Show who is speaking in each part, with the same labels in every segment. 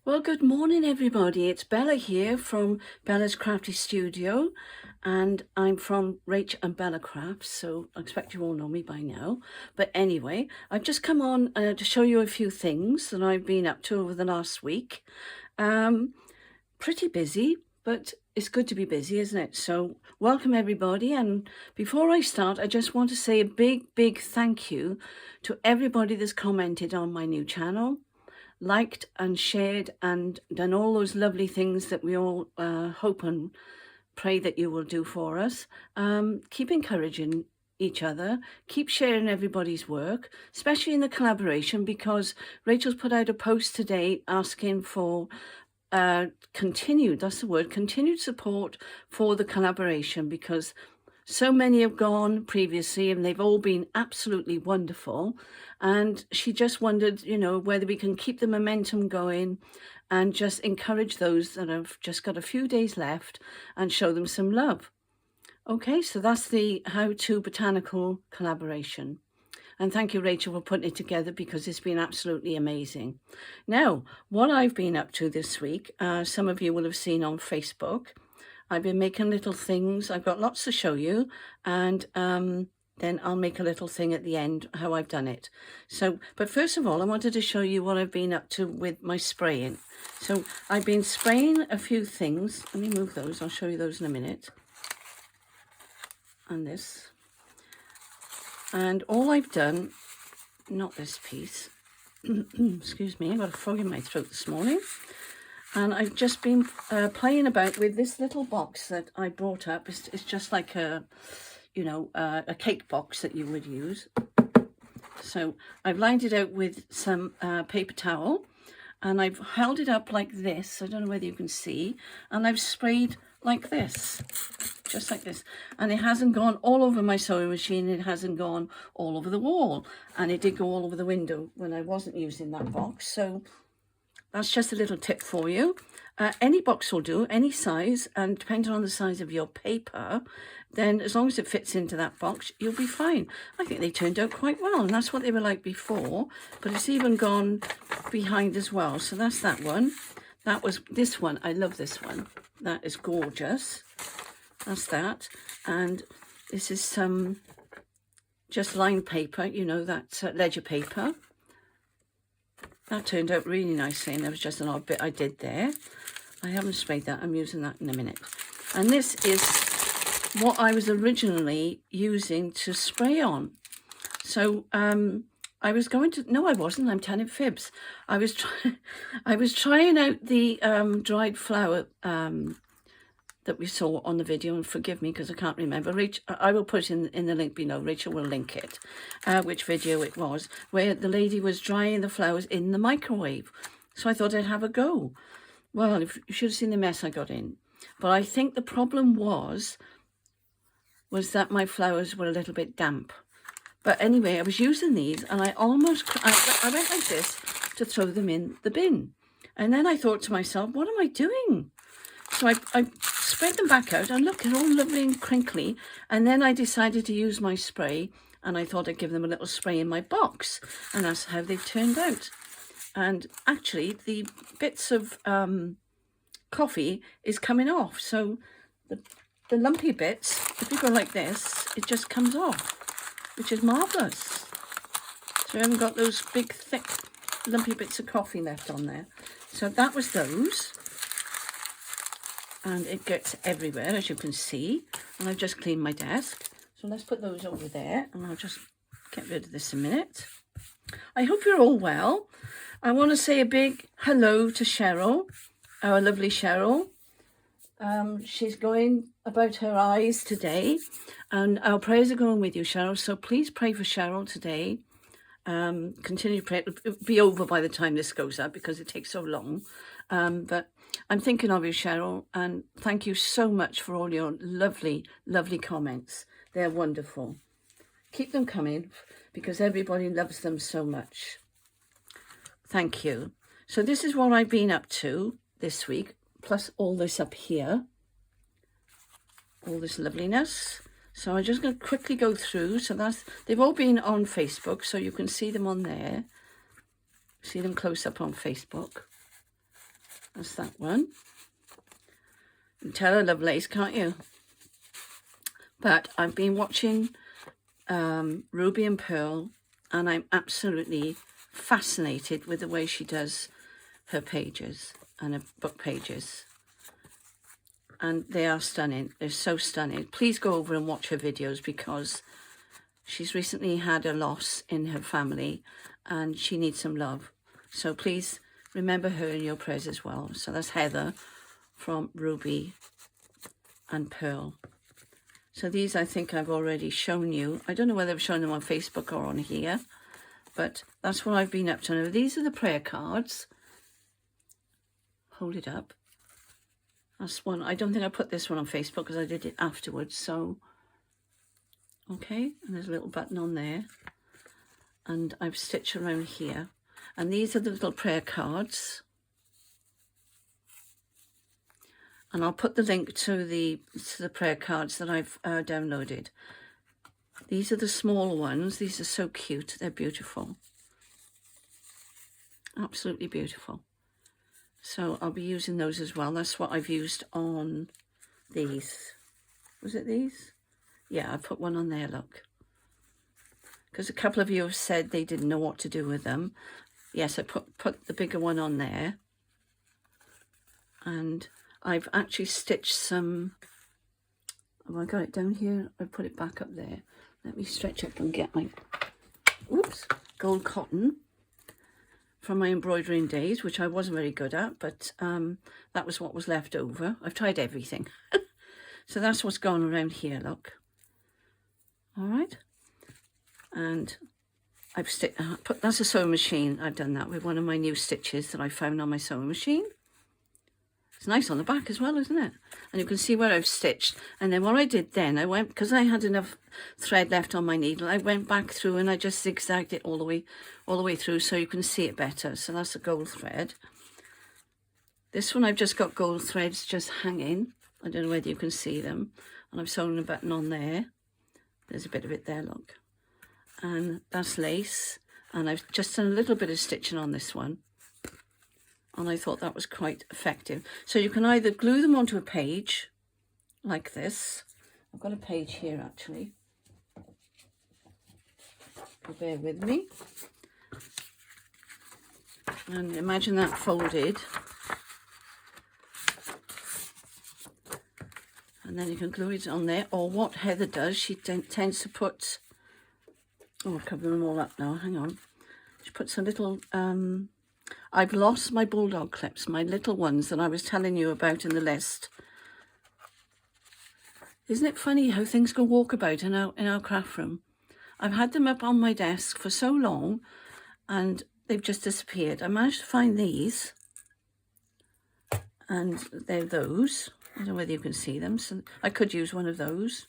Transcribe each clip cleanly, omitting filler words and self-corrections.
Speaker 1: Well, good morning, everybody. It's Bella here from Bella's Crafty Studio, and I'm from Rach and Bella Crafts, so I expect you all know me by now. But anyway, I've just come on to show you a few things that I've been up to over the last week. Pretty busy, but it's good to be busy, isn't it? So welcome, everybody. And before I start, I just want to say a big thank you to everybody that's commented on my new channel, liked and shared and done all those lovely things that we all hope and pray that you will do for us. Keep encouraging each other, keep sharing everybody's work, especially in the collaboration, because Rachel's put out a post today asking for continued support for the collaboration, because so many have gone previously and they've all been absolutely wonderful. And she just wondered, whether we can keep the momentum going and just encourage those that have just got a few days left and show them some love. Okay, so that's the How to Botanical collaboration. And thank you, Rachel, for putting it together, because it's been absolutely amazing. Now, what I've been up to this week, some of you will have seen on Facebook. I've been making little things. I've got lots to show you, and then I'll make a little thing at the end, how I've done it. So, but first of all, I wanted to show you what I've been up to with my spraying. So I've been spraying a few things. Let me move those. I'll show you those in a minute. And this. And all I've done, not this piece, excuse me, I got a frog in my throat this morning. And I've just been playing about with this little box that I brought up. It's just like a cake box that you would use. So I've lined it out with some paper towel, and I've held it up like this. I don't know whether you can see. And I've sprayed like this, just like this. And it hasn't gone all over my sewing machine. It hasn't gone all over the wall. And it did go all over the window when I wasn't using that box. So that's just a little tip for you. Any box will do, any size, and depending on the size of your paper, then as long as it fits into that box, you'll be fine. I think they turned out quite well, and that's what they were like before, but it's even gone behind as well. So that's that one. That was this one. I love this one. That is gorgeous. That's that. And this is some just lined paper, that's ledger paper. That turned out really nicely, and there was just an odd bit I did there. I haven't sprayed that. I'm using that in a minute. And this is what I was originally using to spray on. So I was going to, no, I wasn't. I'm telling fibs. I was trying out the dried flower that we saw on the video, and forgive me because I can't remember. Rachel, I will put in the link below. Rachel will link it, which video it was, where the lady was drying the flowers in the microwave. So I thought I'd have a go. Well, you should have seen the mess I got in. But I think the problem was that my flowers were a little bit damp. But anyway, I was using these, and I went like this to throw them in the bin. And then I thought to myself, what am I doing? So I spread them back out, and look, they're all lovely and crinkly. And then I decided to use my spray, and I thought I'd give them a little spray in my box. And that's how they've turned out. And actually, the bits of coffee is coming off. So the lumpy bits, if you go like this, it just comes off, which is marvellous. So I haven't got those big, thick, lumpy bits of coffee left on there. So that was those. And it gets everywhere, as you can see. And I've just cleaned my desk. So let's put those over there, and I'll just get rid of this a minute. I hope you're all well. I want to say a big hello to Cheryl, our lovely Cheryl. She's going about her eyes today, and our prayers are going with you, Cheryl. So please pray for Cheryl today. Continue to pray. It'll be over by the time this goes up because it takes so long. But I'm thinking of you, Cheryl, and thank you so much for all your lovely, lovely comments. They're wonderful. Keep them coming because everybody loves them so much. Thank you. So this is what I've been up to this week, plus all this up here, all this loveliness. So I'm just going to quickly go through. So they've all been on Facebook, so you can see them on there. See them close up on Facebook. That's that one. You can tell I love lace, can't you? But I've been watching Ruby and Pearl, and I'm absolutely fascinated with the way she does her pages and her book pages. And they are stunning. They're so stunning. Please go over and watch her videos, because she's recently had a loss in her family and she needs some love. So please remember her in your prayers as well. So that's Heather from Ruby and Pearl. So these I think I've already shown you. I don't know whether I've shown them on Facebook or on here, but that's what I've been up to. Now, these are the prayer cards. Hold it up. That's one. I don't think I put this one on Facebook because I did it afterwards. So, okay. And there's a little button on there. And I've stitched around here. And these are the little prayer cards. And I'll put the link to the prayer cards that I've downloaded. These are the small ones. These are so cute. They're beautiful. Absolutely beautiful. So I'll be using those as well. That's what I've used on these. Was it these? Yeah, I put one on there, look. Because a couple of you have said they didn't know what to do with them. Yes, I put the bigger one on there. And I've actually stitched some... Oh, I got it down here. I put it back up there. Let me stretch up and get my... Oops. Gold cotton. From my embroidering days, which I wasn't very good at, but that was what was left over. I've tried everything. So that's what's gone around here, look. All right. And I've put, that's a sewing machine. I've done that with one of my new stitches that I found on my sewing machine. It's nice on the back as well, isn't it? And you can see where I've stitched. And then what I did then, I went, because I had enough thread left on my needle, I went back through and I just zigzagged it all the way through so you can see it better. So that's a gold thread. This one I've just got gold threads just hanging. I don't know whether you can see them. And I've sewn a button on there. There's a bit of it there, look. And that's lace. And I've just done a little bit of stitching on this one. And I thought that was quite effective. So you can either glue them onto a page like this. I've got a page here actually. So bear with me. And imagine that folded. And then you can glue it on there. Or what Heather does, she tends to put... Oh, I've covered them all up now. Hang on. She puts a little... I've lost my bulldog clips, my little ones that I was telling you about in the list. Isn't it funny how things go walkabout in our craft room? I've had them up on my desk for so long and they've just disappeared. I managed to find these, and they're those. I don't know whether you can see them, so I could use one of those.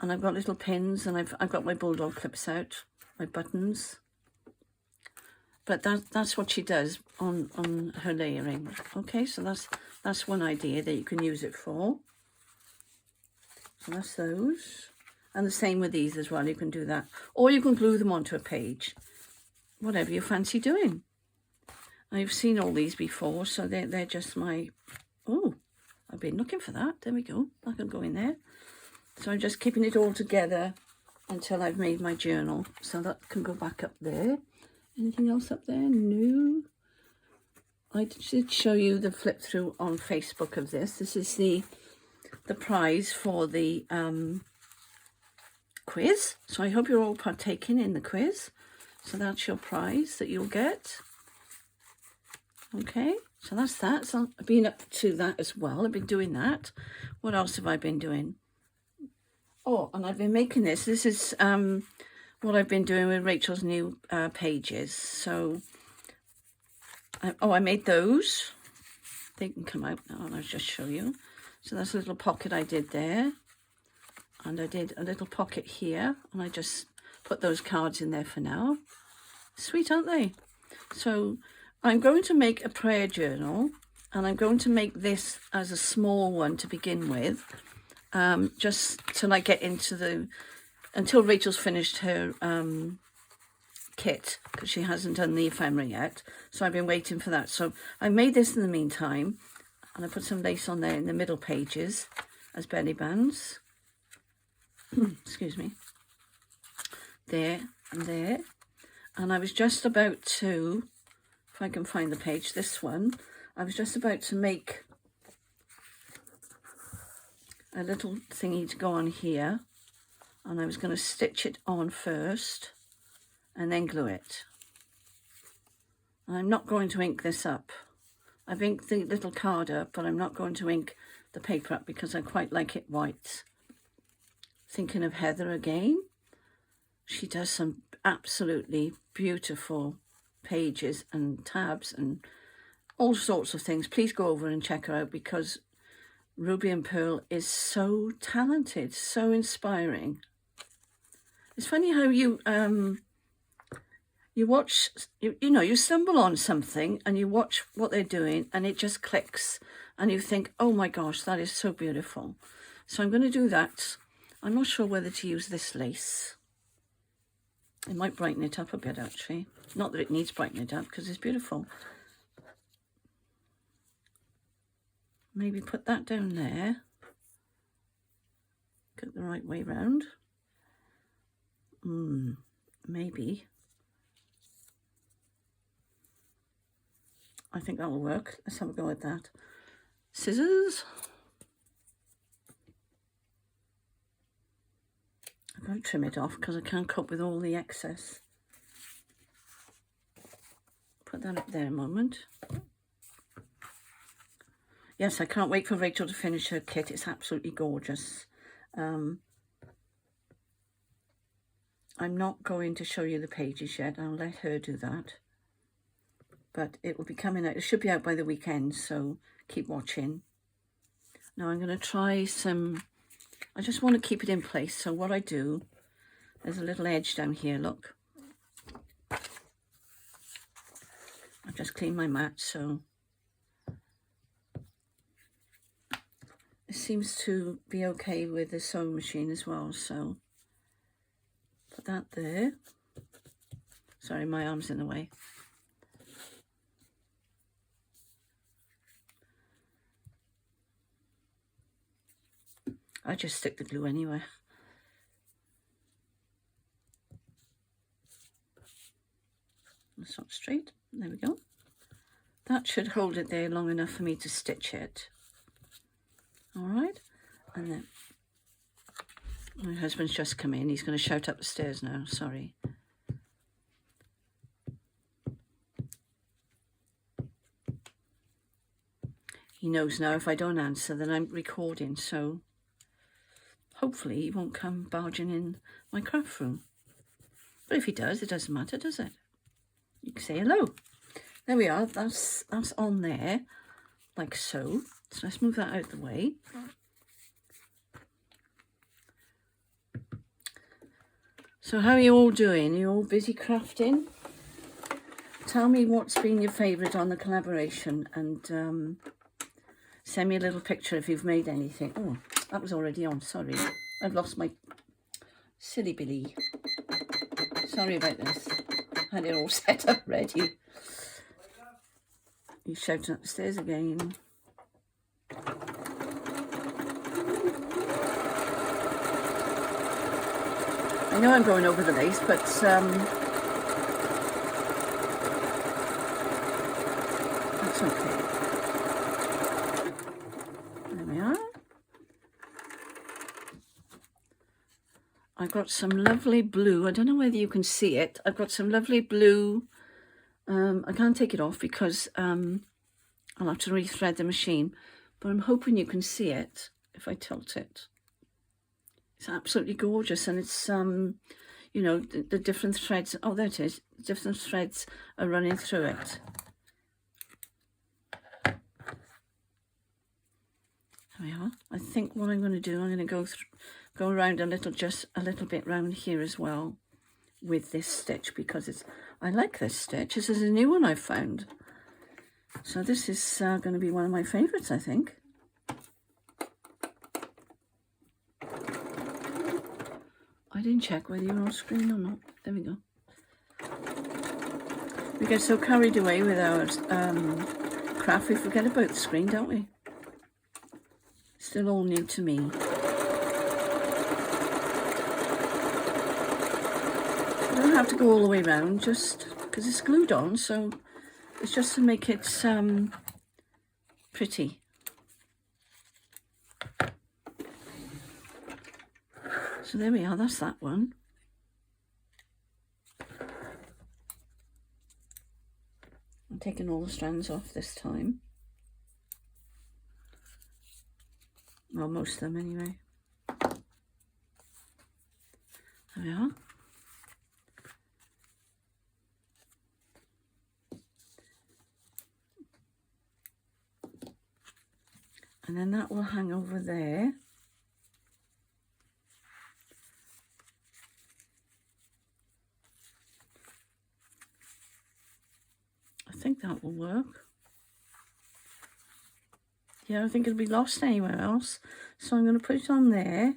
Speaker 1: And I've got little pins, and I've got my bulldog clips out, my buttons. But that's what she does on her layering. Okay, so that's one idea that you can use it for. So that's those. And the same with these as well, you can do that. Or you can glue them onto a page. Whatever you fancy doing. I've seen all these before, so they're just my... Oh, I've been looking for that. There we go. I can go in there. So I'm just keeping it all together until I've made my journal. So that can go back up there. Anything else up there? No. I did show you the flip through on Facebook of this. This is the prize for the quiz. So I hope you're all partaking in the quiz. So that's your prize that you'll get. Okay, so that's that. So I've been up to that as well. I've been doing that. What else have I been doing? Oh, and I've been making this. This is what I've been doing with Rachel's new pages. So, I made those. They can come out now and I'll just show you. So that's a little pocket I did there. And I did a little pocket here. And I just put those cards in there for now. Sweet, aren't they? So I'm going to make a prayer journal. And I'm going to make this as a small one to begin with. Just till I get into the... Until Rachel's finished her kit because she hasn't done the ephemera yet. So I've been waiting for that. So I made this in the meantime, and I put some lace on there in the middle pages as belly bands. Excuse me. There and there. And I was just about to, if I can find the page, this one, I was just about to make a little thingy to go on here, and I was going to stitch it on first and then glue it. I'm not going to ink this up. I've inked the little card up, but I'm not going to ink the paper up because I quite like it white. Thinking of Heather again. She does some absolutely beautiful pages and tabs and all sorts of things. Please go over and check her out because Ruby and Pearl is so talented, so inspiring. It's funny how you watch, you know, you stumble on something and you watch what they're doing and it just clicks and you think, oh my gosh, that is so beautiful. So I'm going to do that. I'm not sure whether to use this lace. It might brighten it up a bit, actually. Not that it needs brightening up because it's beautiful. Maybe put that down there. Get the right way round. Maybe. I think that will work. Let's have a go at that. Scissors. I'm going to trim it off because I can't cope with all the excess. Put that up there a moment. Yes, I can't wait for Rachel to finish her kit. It's absolutely gorgeous. I'm not going to show you the pages yet. I'll let her do that. But it will be coming out. It should be out by the weekend, so keep watching. Now I'm going to try some... I just want to keep it in place. So what I do, there's a little edge down here, look. I've just cleaned my mat, so... It seems to be okay with the sewing machine as well, so put that there. Sorry, my arm's in the way. I just stick the glue anywhere. That's not straight. There we go. That should hold it there long enough for me to stitch it. All right, and then my husband's just come in. He's going to shout up the stairs now. Sorry. He knows now if I don't answer then I'm recording, so hopefully he won't come barging in my craft room. But if he does, it doesn't matter, does it? You can say hello. There we are. That's on there, like so. So let's move that out of the way. So how are you all doing? Are you all busy crafting? Tell me what's been your favourite on the collaboration and send me a little picture if you've made anything. Oh, that was already on, sorry. I've lost my silly billy. Sorry about this. Had it all set up ready. He's shouting up the stairs again. I know I'm going over the lace, but that's okay. There we are. I've got some lovely blue. I don't know whether you can see it. I've got some lovely blue. I can't take it off because I'll have to rethread the machine, but I'm hoping you can see it if I tilt it. It's absolutely gorgeous, and it's you know, the different threads. Oh, there it is. Different threads are running through it. There we are. I think what I'm going to do, I'm going to go around a little, just a little bit round here as well with this stitch because it's. I like this stitch. This is a new one I've found. So this is going to be one of my favourites, I think. I didn't check whether you're on screen or not. There we go. We get so carried away with our craft, we forget about the screen, don't we? Still all new to me. You don't have to go all the way around, just because it's glued on, so it's just to make it pretty. So there we are, that's that one. I'm taking all the strands off this time. Well, most of them anyway. There we are. And then that will hang over there. I think that will work. Yeah, I think it'll be lost anywhere else. So I'm going to put it on there.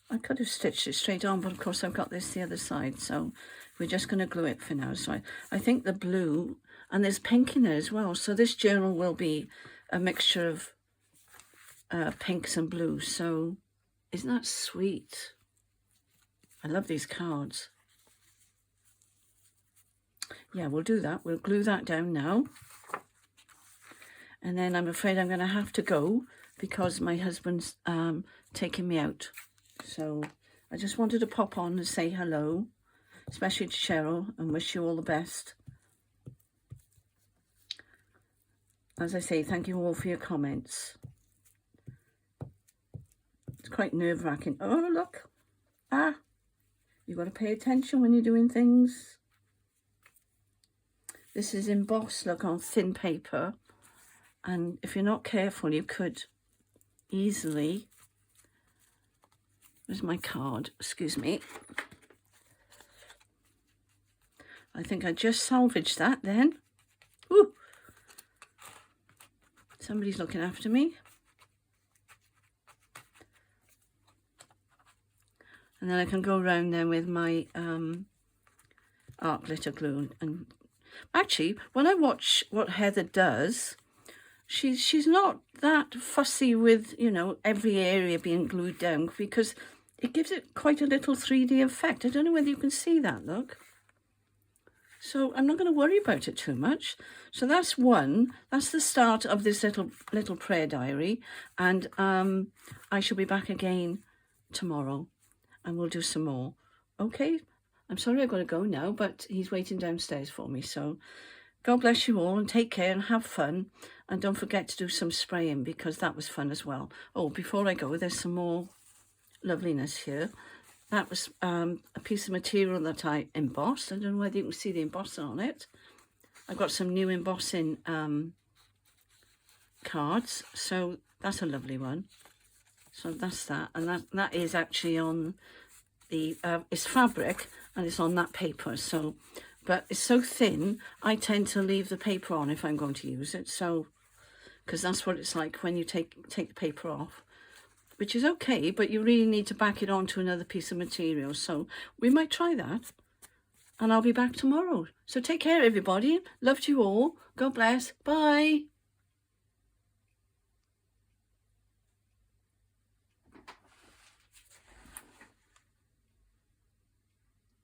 Speaker 1: I could have stitched it straight on, but of course I've got this the other side. So we're just going to glue it for now. So I think the blue, and there's pink in there as well. So this journal will be a mixture of pinks and blues. So isn't that sweet? I love these cards. Yeah, we'll do that. We'll glue that down now. And then I'm afraid I'm going to have to go because my husband's taking me out. So I just wanted to pop on and say hello, especially to Cheryl, and wish you all the best. As I say, thank you all for your comments. It's quite nerve-wracking. Oh, look. Ah, you've got to pay attention when you're doing things. This is embossed, look, on thin paper. And if you're not careful, you could easily... Where's my card? Excuse me. I think I just salvaged that then. Ooh. Somebody's looking after me. And then I can go around then with my art glitter glue. And actually, when I watch what Heather does, she's not that fussy with, you know, every area being glued down, because it gives it quite a little 3D effect. I don't know whether you can see that, look. So I'm not going to worry about it too much. So that's one. That's the start of this little prayer diary. And I shall be back again tomorrow and we'll do some more. Okay? I'm sorry I've got to go now, but he's waiting downstairs for me. So God bless you all and take care and have fun. And don't forget to do some spraying because that was fun as well. Oh, before I go, there's some more loveliness here. That was a piece of material that I embossed. I don't know whether you can see the embossing on it. I've got some new embossing cards. So that's a lovely one. So that's that. And that is actually on the, it's fabric and it's on that paper. So, but it's so thin, I tend to leave the paper on if I'm going to use it. So, because that's what it's like when you take the paper off. Which is okay, but you really need to back it onto another piece of material. So we might try that. And I'll be back tomorrow. So take care, everybody. Love to you all. God bless. Bye.